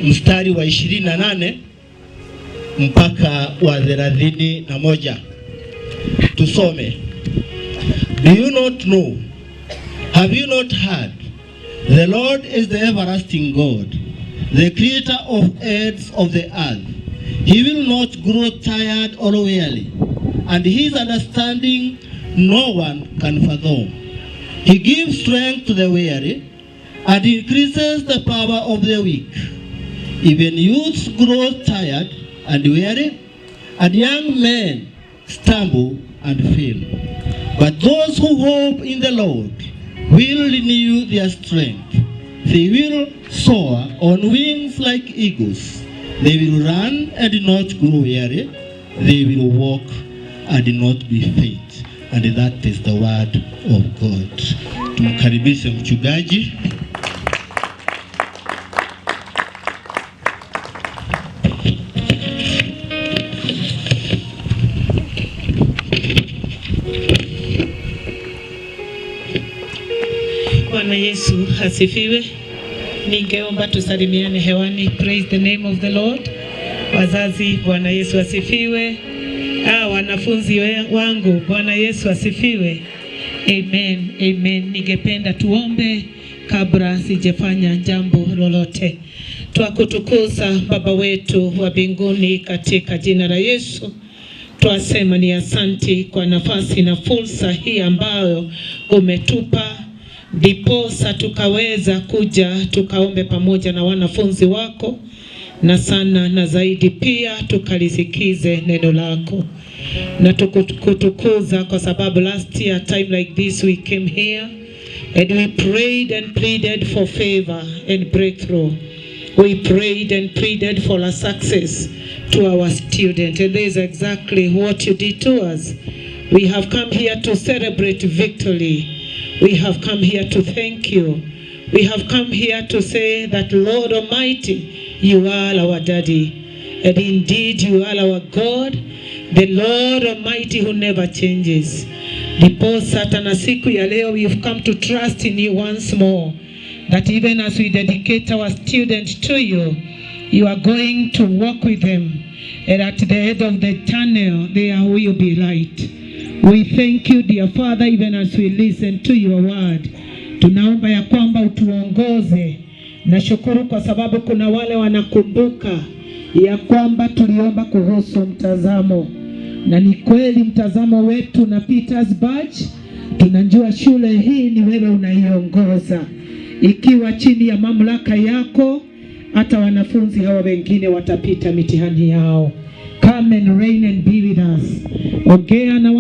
mstari wa 28 mpaka wa 31. Tusome. Do you not know? Have you not heard? The Lord is the everlasting God, the creator of ends of the earth. He will not grow tired or weary, and his understanding no one can fathom. He gives strength to the weary and increases the power of the weak. Even youths grow tired and weary, and young men stumble and fail. But those who hope in the Lord will renew their strength. They will soar on wings like eagles. They will run and not grow weary. They will walk and not be faint. And that is the word of God. Tumkaribishe mchungaji. Bwana Yesu asifiwe. Ningeomba tusalimiane hewani. Praise the name of the Lord. Wazazi, Bwana Yesu asifiwe. Wanafunzi wangu, Bwana Yesu asifiwe. Amen. Amen. Ningependa tuombe kabla sijafanya jambo lolote. Twakutukuza Baba wetu wa mbinguni katika jina la Yesu. Twasema ni asanti kwa nafasi na fursa hii ambayo umetupa, ndiposa tukaweza kuja tukaombe pamoja na wanafunzi wako, na sana na zaidi pia tukalisikize neno lako. Na tukutukuza kwa sababu last year time like this we came here and we prayed and pleaded for favor and breakthrough. We prayed and pleaded for a success to our student, and that is exactly what you did to us. We have come here to celebrate victory. We have come here to thank you. We have come here to say that, Lord Almighty, you are our daddy. And indeed you are our God, the Lord Almighty who never changes. Ndiposa tena siku ya leo we have come to trust in you once more, that even as we dedicate our student to you, you are going to walk with them, and at the end of the tunnel there will be light. We thank you, dear Father, even as we listen to your word. Tunaomba ya kwamba utuongoze. Nashukuru kwa sababu kuna wale wanakumbuka ya kwamba tuliomba kuhusu mtazamo. Na ni kweli mtazamo wetu na Petersburg, tunajua shule hii ni wewe unaiongoza. Ikiwa chini ya mamlaka yako, hata wanafunzi hawa wengine watapita mitihani yao. Come and reign and be with us. Ongea na watu